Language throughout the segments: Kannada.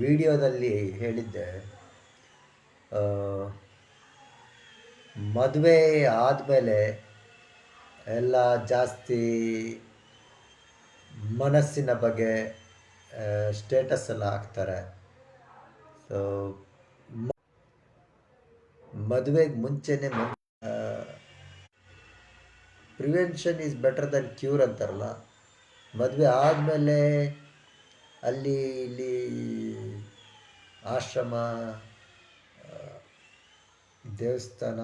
ವಿಡಿಯೋದಲ್ಲಿ ಹೇಳಿದ್ದೆ, ಮದುವೆ ಆದಮೇಲೆ ಎಲ್ಲ ಜಾಸ್ತಿ ಮನಸ್ಸಿನ ಬಗ್ಗೆ ಸ್ಟೇಟಸ್ ಎಲ್ಲ ಹಾಕ್ತಾರೆ. ಸೊ ಮದುವೆಗೆ ಮುಂಚೆನೇ prevention is better than cure ಅಂತಾರಲ್ಲ. ಮದುವೆ ಆದಮೇಲೆ ಅಲ್ಲಿ ಇಲ್ಲಿ ಆಶ್ರಮ, ದೇವಸ್ಥಾನ,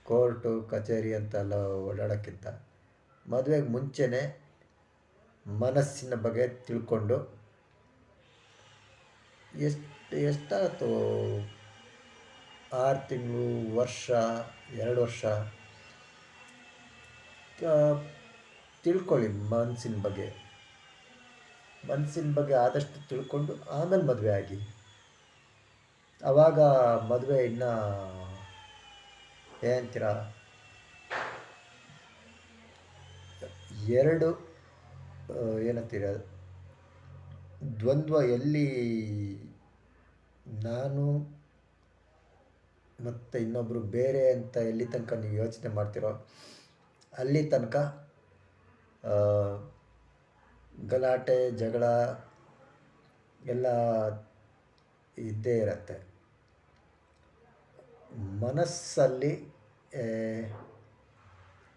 ಕೋರ್ಟು ಕಚೇರಿ ಅಂತೆಲ್ಲ ಓಡಾಡೋಕ್ಕಿಂತ ಮದುವೆಗೆ ಮುಂಚೆನೇ ಮನಸ್ಸಿನ ಬಗ್ಗೆ ತಿಳ್ಕೊಂಡು ಎಷ್ಟಾಯಿತು 6 ತಿಂಗಳು, ವರ್ಷ, 2 ವರ್ಷ ತಿಳ್ಕೊಳ್ಳಿ. ಮನಸ್ಸಿನ ಬಗ್ಗೆ ಆದಷ್ಟು ತಿಳ್ಕೊಂಡು ಆಮೇಲೆ ಮದುವೆ ಆಗಿ. ಆವಾಗ ಮದುವೆ ಇನ್ನೂ ಏನಂತೀರ, ಎರಡು ಏನಂತೀರ, ದ್ವಂದ್ವ ಎಲ್ಲಿ ನಾನು ಮತ್ತು ಇನ್ನೊಬ್ಬರು ಬೇರೆ ಅಂತ ಎಲ್ಲಿ ತನಕ ನೀವು ಯೋಚನೆ ಮಾಡ್ತೀರೋ ಅಲ್ಲಿ ತನಕ ಗಲಾಟೆ ಜಗಳ ಎಲ್ಲ ಇದ್ದೇ ಇರತ್ತೆ. ಮನಸ್ಸಲ್ಲಿ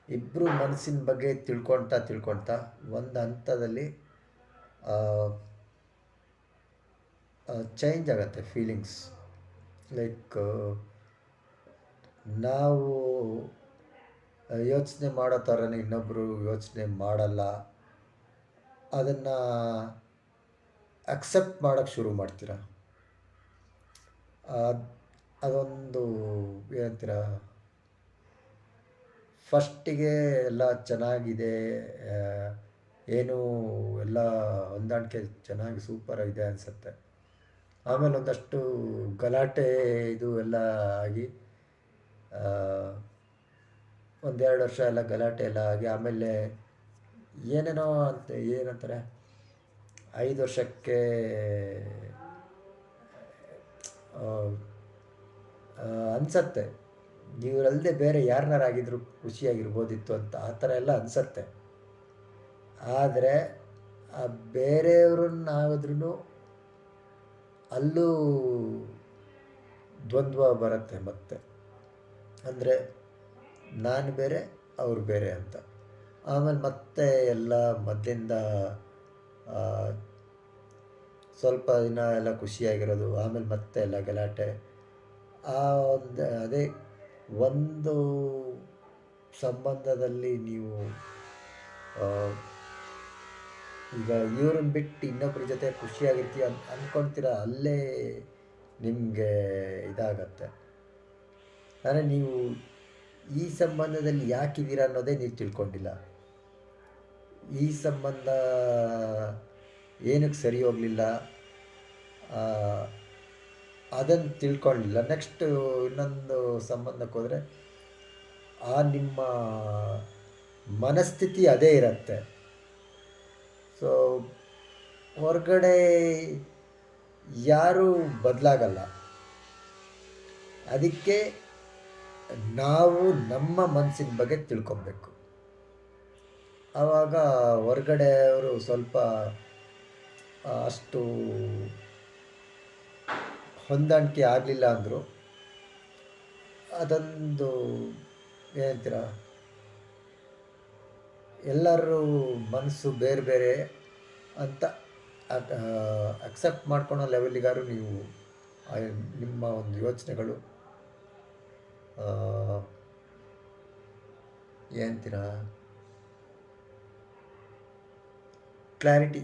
ಇಬ್ಬರು ಮನಸ್ಸಿನ ಬಗ್ಗೆ ತಿಳ್ಕೊಳ್ತಾ ಒಂದು ಹಂತದಲ್ಲಿ ಚೇಂಜ್ ಆಗುತ್ತೆ ಫೀಲಿಂಗ್ಸ್. ಲೈಕ್ ನಾವು ಯೋಚನೆ ಮಾಡೋ ಥರನೇ ಇನ್ನೊಬ್ಬರು ಯೋಚನೆ ಮಾಡಲ್ಲ. ಅದನ್ನು ಅಕ್ಸೆಪ್ಟ್ ಮಾಡೋಕ್ಕೆ ಶುರು ಮಾಡ್ತೀರ. ಅದೊಂದು ಏನಂತೀರ, ಫಸ್ಟಿಗೆ ಎಲ್ಲ ಚೆನ್ನಾಗಿದೆ, ಏನು ಎಲ್ಲ ಹೊಂದಾಣಿಕೆ ಚೆನ್ನಾಗಿ ಸೂಪರಾಗಿದೆ ಅನಿಸುತ್ತೆ. ಆಮೇಲೆ ಒಂದಷ್ಟು ಗಲಾಟೆ ಇದು ಎಲ್ಲ ಆಗಿ 1-2 ವರ್ಷ ಎಲ್ಲ ಗಲಾಟೆ ಎಲ್ಲ ಆಗಿ ಆಮೇಲೆ ಏನೇನೋ ಅಂತ ಏನಂತಾರೆ, 5 ವರ್ಷಕ್ಕೆ ಅನಿಸತ್ತೆ ಇವರಲ್ಲದೆ ಬೇರೆ ಯಾರನ್ನಾರಾಗಿದ್ರು ಖುಷಿಯಾಗಿರ್ಬೋದಿತ್ತು ಅಂತ, ಆ ಥರ ಎಲ್ಲ ಅನಿಸತ್ತೆ. ಆದರೆ ಆ ಬೇರೆಯವ್ರನ್ನಾದ್ರೂ ಅಲ್ಲೂ ದ್ವಂದ್ವ ಬರುತ್ತೆ ಮತ್ತೆ. ಅಂದರೆ ನಾನು ಬೇರೆ ಅವರು ಬೇರೆ ಅಂತ. ಆಮೇಲೆ ಮತ್ತೆ ಎಲ್ಲ ಮೊದಲಿಂದ ಸ್ವಲ್ಪ ದಿನ ಎಲ್ಲ ಖುಷಿಯಾಗಿರೋದು, ಆಮೇಲೆ ಮತ್ತೆ ಎಲ್ಲ ಗಲಾಟೆ. ಅದೇ ಒಂದು ಸಂಬಂಧದಲ್ಲಿ ನೀವು ಈಗ ಇವ್ರನ್ನ ಬಿಟ್ಟು ಇನ್ನೊಬ್ಬರ ಜೊತೆ ಖುಷಿಯಾಗಿರ್ತೀಯ ಅಂದ್ಕೊಳ್ತೀರ, ಅಲ್ಲೇ ನಿಮಗೆ ಇದಾಗತ್ತೆ. ಅಂದರೆ ನೀವು ಈ ಸಂಬಂಧದಲ್ಲಿ ಯಾಕಿದ್ದೀರ ಅನ್ನೋದೇ ನೀವು ತಿಳ್ಕೊಂಡಿಲ್ಲ. ಈ ಸಂಬಂಧ ಏನಕ್ಕೆ ಸರಿ ಹೋಗಲಿಲ್ಲ ಅದನ್ನು ತಿಳ್ಕೊಳ್ಳಿಲ್ಲ. ನೆಕ್ಸ್ಟು ಇನ್ನೊಂದು ಸಂಬಂಧಕ್ಕೆ ಹೋದರೆ ನಿಮ್ಮ ಮನಸ್ಥಿತಿ ಅದೇ ಇರುತ್ತೆ. ಸೊ ಹೊರಗಡೆ ಯಾರೂ ಬದಲಾಗಲ್ಲ. ಅದಕ್ಕೆ ನಾವು ನಮ್ಮ ಮನಸ್ಸಿನ ಬಗ್ಗೆ ತಿಳ್ಕೊಬೇಕು. ಆವಾಗ ಹೊರಗಡೆಯವರು ಸ್ವಲ್ಪ ಅಷ್ಟು ಹೊಂದಾಣಿಕೆ ಆಗಲಿಲ್ಲ ಅಂದರು, ಅದೊಂದು ಏನಂತೀರ, ಎಲ್ಲರೂ ಮನಸ್ಸು ಬೇರೆ ಬೇರೆ ಅಂತ ಅಕ್ಸೆಪ್ಟ್ ಮಾಡ್ಕೊಳೋ ಲೆವೆಲಿಗಾರು ನೀವು ನಿಮ್ಮ ಒಂದು ಯೋಚನೆಗಳು ಏನಂತೀರ, ಕ್ಲಾರಿಟಿ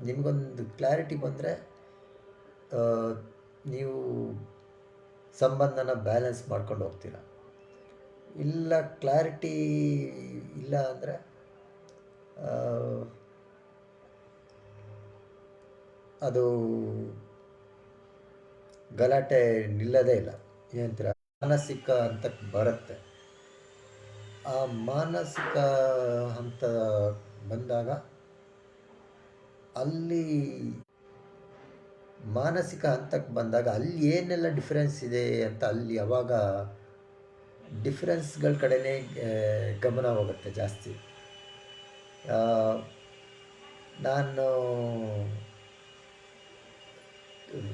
ನಿಮಗೊಂದು ಕ್ಲಾರಿಟಿ ಬಂದರೆ ನೀವು ಸಂಬಂಧನ ಬ್ಯಾಲೆನ್ಸ್ ಮಾಡ್ಕೊಂಡು ಹೋಗ್ತೀರ. ಇಲ್ಲ ಕ್ಲಾರಿಟಿ ಇಲ್ಲ ಅಂದರೆ ಅದು ಗಲಾಟೆ ನಿಲ್ಲದೇ ಇಲ್ಲ. ಏನಂತೀರ, ಮಾನಸಿಕ ಹಂತಕ್ಕೆ ಬರುತ್ತೆ. ಆ ಮಾನಸಿಕ ಹಂತ ಬಂದಾಗ ಅಲ್ಲಿ ಮಾನಸಿಕ ಹಂತಕ್ಕೆ ಬಂದಾಗ ಅಲ್ಲಿ ಏನೆಲ್ಲ ಡಿಫ್ರೆನ್ಸ್ ಇದೆ ಅಂತ ಅಲ್ಲಿ ಅವಾಗ ಡಿಫ್ರೆನ್ಸ್ಗಳ ಕಡೆನೇ ಗಮನ ಹೋಗುತ್ತೆ ಜಾಸ್ತಿ. ನಾನು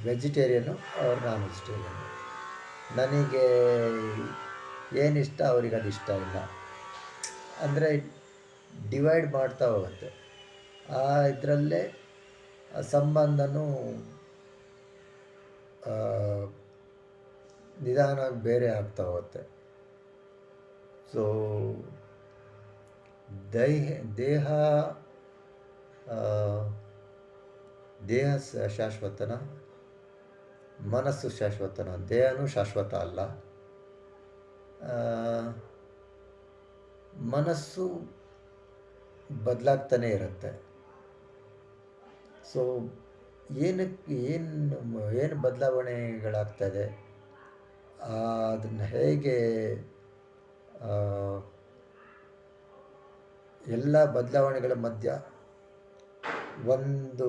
ವೆಜಿಟೇರಿಯನ್ನು, ಅವ್ರು ನಾನ್ ವೆಜಿಟೇರಿಯನ್ನು. ನನಗೆ ಏನಿಷ್ಟ ಅವ್ರಿಗೆ ಅದು ಇಷ್ಟ ಇಲ್ಲ, ಅಂದರೆ ಡಿವೈಡ್ ಮಾಡ್ತಾ ಹೋಗುತ್ತೆ. ಆ ಇದರಲ್ಲೇ ಸಂಬಂಧನೂ ನಿಧಾನವಾಗಿ ಬೇರೆ ಆಗ್ತಾ ಹೋಗುತ್ತೆ. ಸೊ ದೇಹ ದೇಹ ಶಾಶ್ವತನ, ಮನಸ್ಸು ಶಾಶ್ವತನ? ದೇಹನೂ ಶಾಶ್ವತ ಅಲ್ಲ. ಮನಸ್ಸು ಬದಲಾಗ್ತಾನೆ ಇರುತ್ತೆ. ಸೊ ಏನು ಬದಲಾವಣೆಗಳಾಗ್ತದೆ, ಅದನ್ನು ಹೇಗೆ ಎಲ್ಲ ಬದಲಾವಣೆಗಳ ಮಧ್ಯ ಒಂದು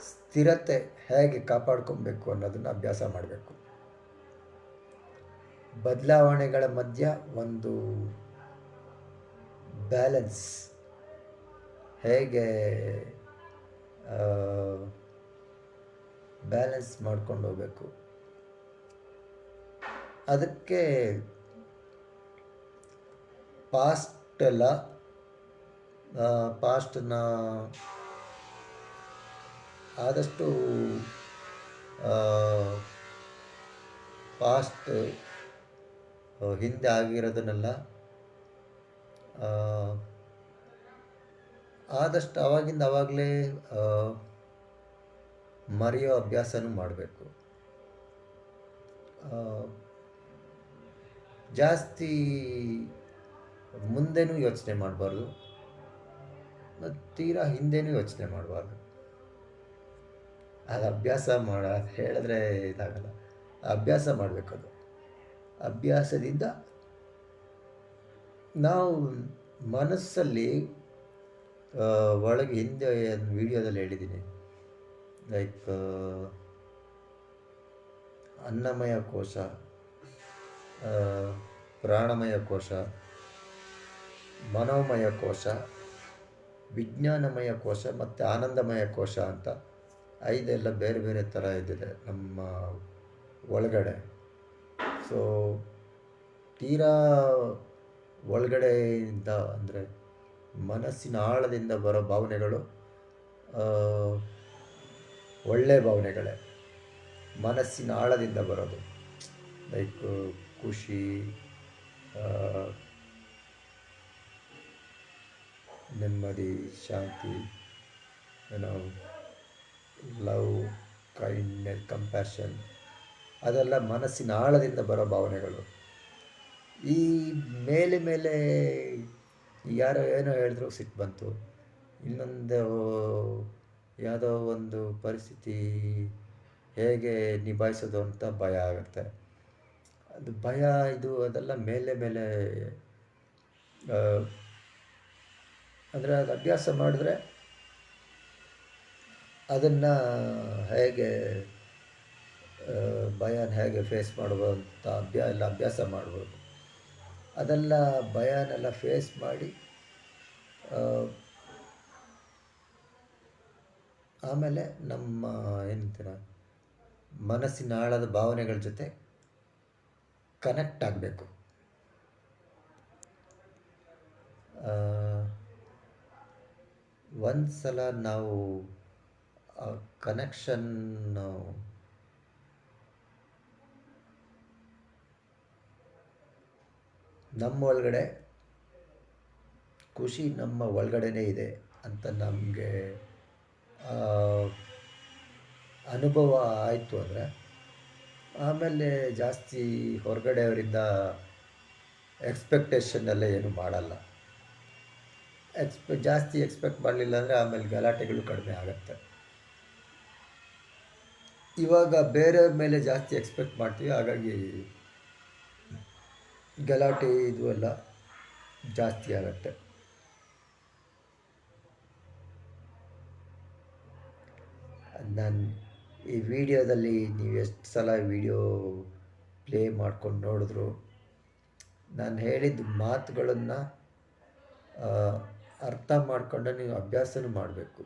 ಸ್ಥಿರತೆ ಹೇಗೆ ಕಾಪಾಡ್ಕೊಬೇಕು ಅನ್ನೋದನ್ನು ಅಭ್ಯಾಸ ಮಾಡಬೇಕು. ಬದಲಾವಣೆಗಳ ಮಧ್ಯ ಒಂದು ಬ್ಯಾಲೆನ್ಸ್ ಹೇಗೆ ಬ್ಯಾಲೆನ್ಸ್ ಮಾಡ್ಕೊಂಡು ಹೋಗ್ಬೇಕು. ಅದಕ್ಕೆ ಪಾಸ್ಟನ್ನ ಆದಷ್ಟು ಪಾಸ್ಟ್ ಹಿಂದೆ ಆಗಿರೋದನ್ನೆಲ್ಲ ಆದಷ್ಟು ಆವಾಗಿಂದ ಆವಾಗಲೇ ಮರೆಯೋ ಅಭ್ಯಾಸನೂ ಮಾಡಬೇಕು. ಜಾಸ್ತಿ ಮುಂದೆನೂ ಯೋಚನೆ ಮಾಡಬಾರ್ದು, ಮತ್ತು ತೀರಾ ಹಿಂದೆನೂ ಯೋಚನೆ ಮಾಡಬಾರ್ದು. ಅದು ಅಭ್ಯಾಸ ಹೇಳಿದ್ರೆ ಇದಾಗಲ್ಲ, ಅಭ್ಯಾಸ ಮಾಡಬೇಕದು. ಅಭ್ಯಾಸದಿಂದ ನಾವು ಮನಸ್ಸಲ್ಲಿ ಒಳಗೆ ಹಿಂದೆ ವಿಡಿಯೋದಲ್ಲಿ ಹೇಳಿದ್ದೀನಿ, ಲೈಕ್ ಅನ್ನಮಯ ಕೋಶ, ಪ್ರಾಣಮಯ ಕೋಶ, ಮನೋಮಯ ಕೋಶ, ವಿಜ್ಞಾನಮಯ ಕೋಶ ಮತ್ತು ಆನಂದಮಯ ಕೋಶ ಅಂತ 5 ಎಲ್ಲ ಬೇರೆ ಬೇರೆ ಥರ ಇದ್ದಿದೆ ನಮ್ಮ ಒಳಗಡೆ. ಸೊ ತೀರಾ ಒಳಗಡೆಯಿಂದ ಅಂದರೆ ಮನಸ್ಸಿನ ಆಳದಿಂದ ಬರೋ ಭಾವನೆಗಳು ಒಳ್ಳೆಯ ಭಾವನೆಗಳೇ, ಮನಸ್ಸಿನ ಆಳದಿಂದ ಬರೋದು. ಲೈಕ್ ಖುಷಿ, ನೆಮ್ಮದಿ, ಶಾಂತಿ, ಲವ್, ಕೈಂಡ್ನೆಸ್, ಕಂಪ್ಯಾಷನ್, ಅದೆಲ್ಲ ಮನಸ್ಸಿನ ಆಳದಿಂದ ಬರೋ ಭಾವನೆಗಳು. ಈ ಮೇಲೆ ಯಾರೋ ಏನೋ ಹೇಳಿದ್ರು ಸಿಟ್ಟು ಬಂತು, ಇನ್ನೊಂದು ಯಾವುದೋ ಒಂದು ಪರಿಸ್ಥಿತಿ ಹೇಗೆ ನಿಭಾಯಿಸೋದು ಅಂತ ಭಯ ಆಗುತ್ತೆ. ಅದು ಭಯ ಅದೆಲ್ಲ ಮೇಲೆ ಅಂದರೆ ಅದು ಅಭ್ಯಾಸ ಮಾಡಿದ್ರೆ ಅದನ್ನು ಹೇಗೆ ಭಯನ ಹೇಗೆ ಫೇಸ್ ಮಾಡ್ಬೋದು ಅಂತ ಅಭ್ಯಾಸ ಮಾಡ್ಬೋದು. ಅದೆಲ್ಲ ಭಯನೆಲ್ಲ ಫೇಸ್ ಮಾಡಿ ಆಮೇಲೆ ನಮ್ಮ ಏನಂತೀರ ಮನಸ್ಸಿನ ಆಳದ ಭಾವನೆಗಳ ಜೊತೆ ಕನೆಕ್ಟ್ ಆಗಬೇಕು. ಒಂದು ಸಲ ನಾವು ಕನೆಕ್ಷನ್ ನಮ್ಮ ಒಳಗಡೆ ಖುಷಿ ನಮ್ಮ ಒಳಗಡೆನೇ ಇದೆ ಅಂತ ನಮಗೆ ಅನುಭವ ಆಯಿತು ಅಂದರೆ ಆಮೇಲೆ ಜಾಸ್ತಿ ಹೊರಗಡೆಯವರಿಂದ ಎಕ್ಸ್ಪೆಕ್ಟೇಷನ್ ಎಲ್ಲ ಏನು ಮಾಡಲ್ಲ. ಜಾಸ್ತಿ ಎಕ್ಸ್ಪೆಕ್ಟ್ ಮಾಡಲಿಲ್ಲ ಅಂದರೆ ಆಮೇಲೆ ಗಲಾಟೆಗಳು ಕಡಿಮೆ ಆಗುತ್ತೆ. ಇವಾಗ ಬೇರೆಯವ್ರ ಮೇಲೆ ಜಾಸ್ತಿ ಎಕ್ಸ್ಪೆಕ್ಟ್ ಮಾಡ್ತೀವಿ, ಹಾಗಾಗಿ ಗಲಾಟೆ ಇದು ಎಲ್ಲ ಜಾಸ್ತಿ ಆಗುತ್ತೆ. ನಾನು ಈ ವಿಡಿಯೋದಲ್ಲಿ ನೀವು ಎಷ್ಟು ಸಲ ವಿಡಿಯೋ ಪ್ಲೇ ಮಾಡ್ಕೊಂಡು ನೋಡಿದ್ರು ನಾನು ಹೇಳಿದ ಮಾತುಗಳನ್ನು ಅರ್ಥ ಮಾಡಿಕೊಂಡು ನೀವು ಅಭ್ಯಾಸನೂ ಮಾಡಬೇಕು.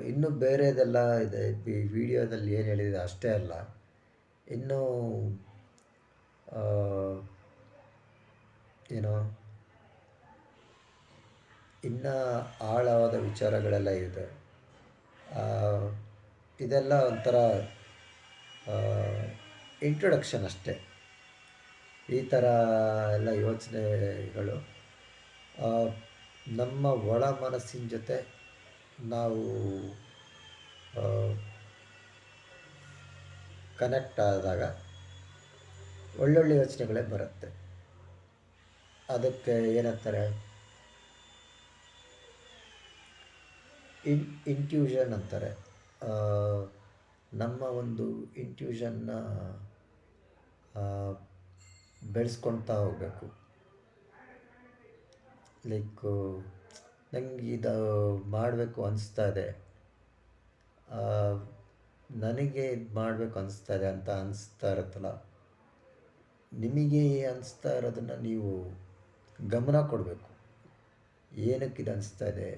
ಇನ್ನೂ ಬೇರೆದೆಲ್ಲ ಇದೆ. ಈ ವಿಡಿಯೋದಲ್ಲಿ ಏನು ಹೇಳಿದೆ ಅಷ್ಟೇ ಅಲ್ಲ, ಇನ್ನೂ ಏನೋ ಇನ್ನು ಆಳವಾದ ವಿಚಾರಗಳೆಲ್ಲ ಇದೆ. ಇದೆಲ್ಲ ಒಂಥರ ಇಂಟ್ರೊಡಕ್ಷನ್ ಅಷ್ಟೇ. ಈ ಥರ ಎಲ್ಲ ಯೋಚನೆಗಳು ನಮ್ಮ ಒಳ ಮನಸ್ಸಿನ ಜೊತೆ ನಾವು ಕನೆಕ್ಟ್ ಆದಾಗ ಒಳ್ಳೊಳ್ಳೆ ಯೋಚನೆಗಳೇ ಬರುತ್ತೆ. ಅದಕ್ಕೆ ಏನಂತಾರೆ, ಇಂಟ್ಯೂಷನ್ ಅಂತಾರೆ. ನಮ್ಮ ಒಂದು ಇಂಟ್ಯೂಷನ್ನ ಬೆಳೆಸ್ಕೊಳ್ತಾ ಹೋಗಬೇಕು. ಲೈಕ್ ನಂಗೆ ಇದು ಮಾಡಬೇಕು ಅನಿಸ್ತಾ ಇದೆ, ನನಗೆ ಇದು ಮಾಡಬೇಕು ಅನಿಸ್ತಾ ಇದೆ ಅಂತ ಅನಿಸ್ತಾ ಇರುತ್ತಲ್ಲ, ನಿಮಗೆ ಅನಿಸ್ತಾ ಇರೋದನ್ನು ನೀವು ಗಮನ ಕೊಡಬೇಕು. ಏನಕ್ಕೆ ಇದು ಅನಿಸ್ತಾ ಇದೆ,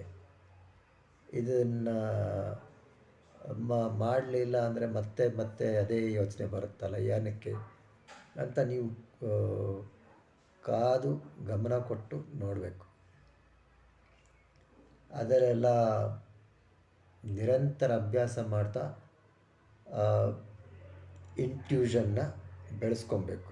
ಇದನ್ನು ಮಾಡಲಿಲ್ಲ ಅಂದರೆ ಮತ್ತೆ ಮತ್ತೆ ಅದೇ ಯೋಚನೆ ಬರುತ್ತಲ್ಲ, ಏನಕ್ಕೆ ಅಂತ ನೀವು ಕಾದು ಗಮನ ಕೊಟ್ಟು ನೋಡಬೇಕು. ಅದರೆಲ್ಲ ನಿರಂತರ ಅಭ್ಯಾಸ ಮಾಡ್ತಾ ಇಂಟ್ಯೂಷನ್ನ ಬೆಳೆಸ್ಕೊಬೇಕು.